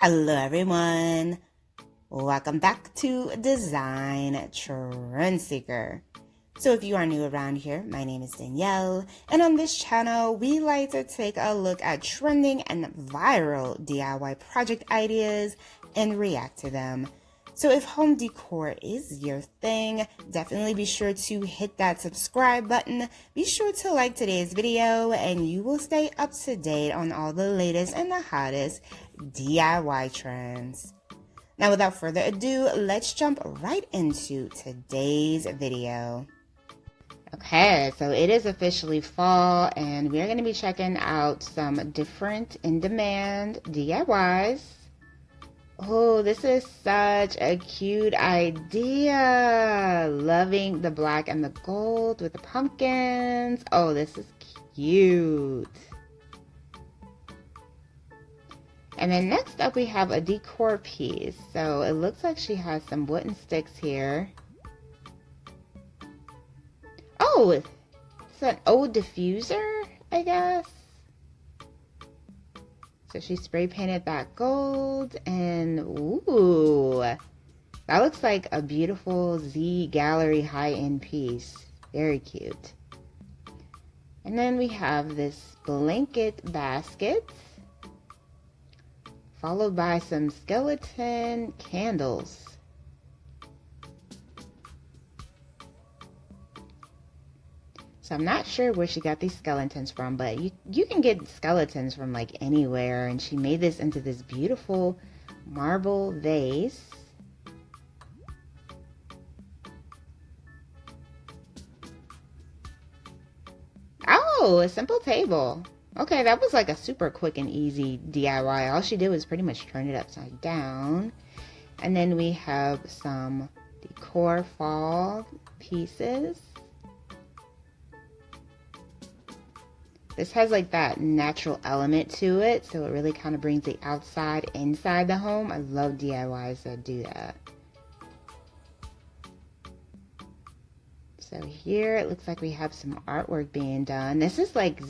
Hello everyone, welcome back to Design Trend Seeker. So if you are new around here, my name is Danielle, and on this channel we like to take a look at trending and viral DIY project ideas and react to them. So if home decor is your thing, definitely be sure to hit that subscribe button. Be sure to like today's video and you will stay up to date on all the latest and the hottest DIY trends. Now without further ado, let's jump right into today's video. Okay, so it is officially fall and we're going to be checking out some different in-demand DIYs. Oh, this is such a cute idea. Loving the black and the gold with the pumpkins. Oh, this is cute. And then next up we have a decor piece. So it looks like she has some wooden sticks here. Oh, it's an old diffuser, I guess. So she spray painted that gold and ooh, that looks like a beautiful Z Gallery high-end piece. Very cute. And then we have this blanket basket, followed by some skeleton candles. So I'm not sure where she got these skeletons from, but you can get skeletons from like anywhere. And she made this into this beautiful marble vase. Oh, a simple table. Okay, that was like a super quick and easy DIY. All she did was pretty much turn it upside down. And then we have some decor fall pieces. This has like that natural element to it, so it really kind of brings the outside inside the home. I love DIYs that do that. So here it looks like we have some artwork being done. This is like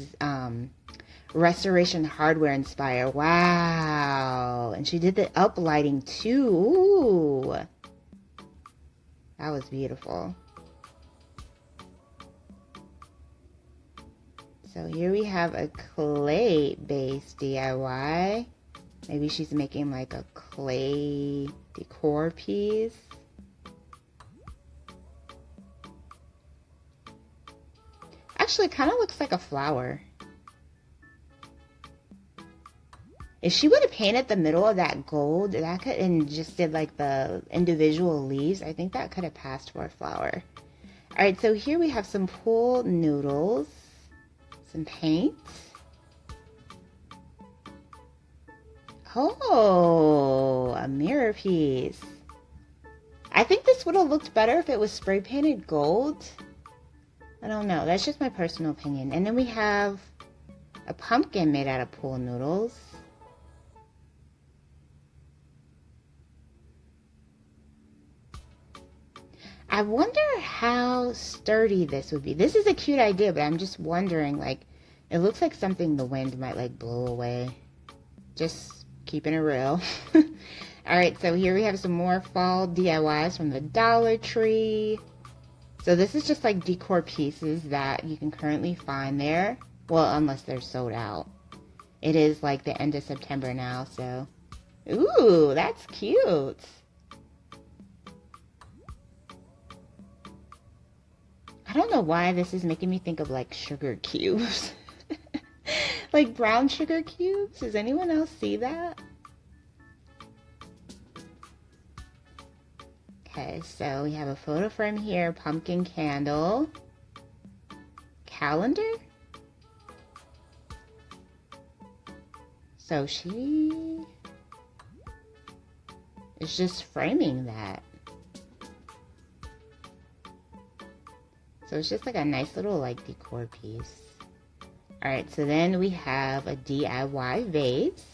Restoration Hardware inspired. Wow. And she did the uplighting too. Ooh. That was beautiful. So here we have a clay-based DIY. Maybe she's making like a clay decor piece. Actually, kind of looks like a flower. If she would have painted the middle of that gold, that could, and just did like the individual leaves, I think that could have passed for a flower. All right, so here we have some pool noodles. Some paint. Oh, a mirror piece. I think this would have looked better if it was spray painted gold. I don't know. That's just my personal opinion. And then we have a pumpkin made out of pool noodles. I wonder how sturdy this would be. This is a cute idea, but I'm just wondering, like, it looks like something the wind might, like, blow away. Just keeping it real. Alright, so here we have some more fall DIYs from the Dollar Tree. So this is just, like, decor pieces that you can currently find there. Well, unless they're sold out. It is, like, the end of September now, so... Ooh, that's cute. I don't know why this is making me think of like sugar cubes. Like brown sugar cubes. Does anyone else see that? Okay, so we have a photo frame here, pumpkin candle, calendar. So she is just framing that. So it's just like a nice little like decor piece. Alright, so then we have a DIY vase.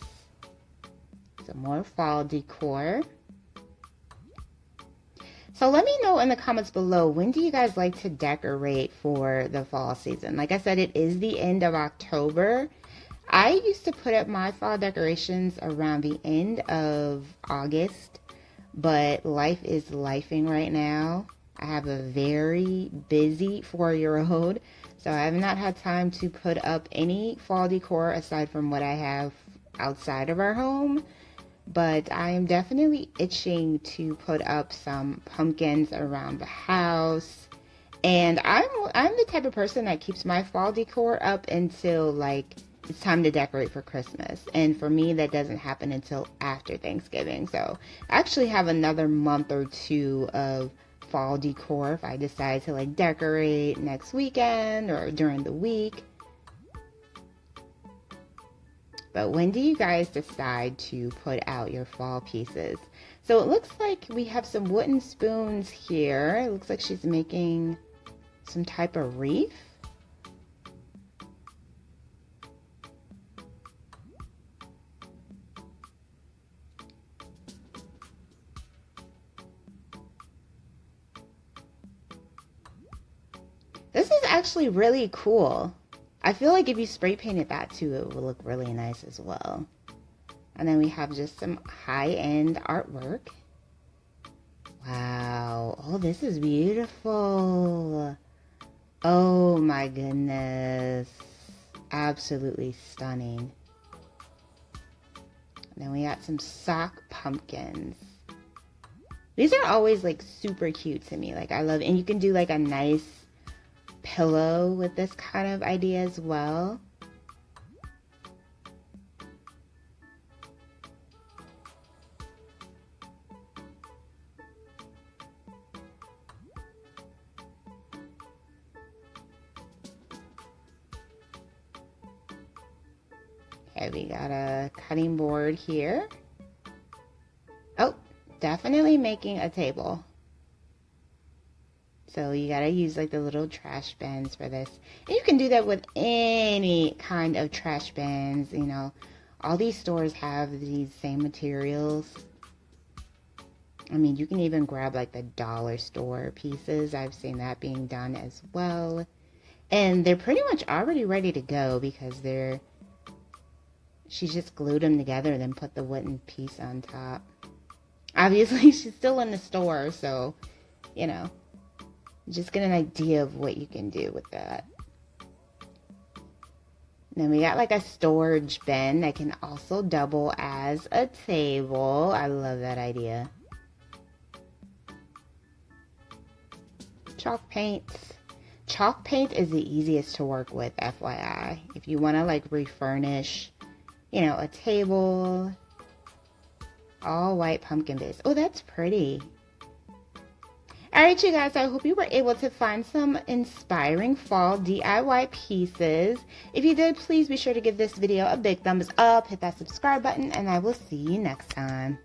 Some more fall decor. So let me know in the comments below, when do you guys like to decorate for the fall season? Like I said, it is the end of October. I used to put up my fall decorations around the end of August, but life is lifing right now. I have a very busy 4-year-old, so I have not had time to put up any fall decor aside from what I have outside of our home. But I am definitely itching to put up some pumpkins around the house. And I'm the type of person that keeps my fall decor up until like it's time to decorate for Christmas. And for me, that doesn't happen until after Thanksgiving. So I actually have another month or two of fall decor if I decide to like decorate next weekend or during the week. But when do you guys decide to put out your fall pieces? So it looks like we have some wooden spoons here. It looks like she's making some type of wreath. This is actually really cool. I feel like if you spray painted that too, it will look really nice as well. And then we have just some high-end artwork. Wow. Oh, this is beautiful. Oh my goodness. Absolutely stunning. And then we got some sock pumpkins. These are always like super cute to me. Like I love, and you can do like a nice pillow with this kind of idea as well. Okay, we got a cutting board here. Oh, definitely making a table. So you gotta use like the little trash bins for this. And you can do that with any kind of trash bins, you know. All these stores have these same materials. I mean, you can even grab like the dollar store pieces. I've seen that being done as well. And they're pretty much already ready to go because she just glued them together and then put the wooden piece on top. Obviously, she's still in the store, so, you know. Just get an idea of what you can do with that. Then we got like a storage bin that can also double as a table. I love that idea. Chalk paints. Chalk paint is the easiest to work with, FYI. If you want to like refurnish, you know, a table. All white pumpkin base. Oh, that's pretty. Alright, you guys, I hope you were able to find some inspiring fall DIY pieces. If you did, please be sure to give this video a big thumbs up, hit that subscribe button, and I will see you next time.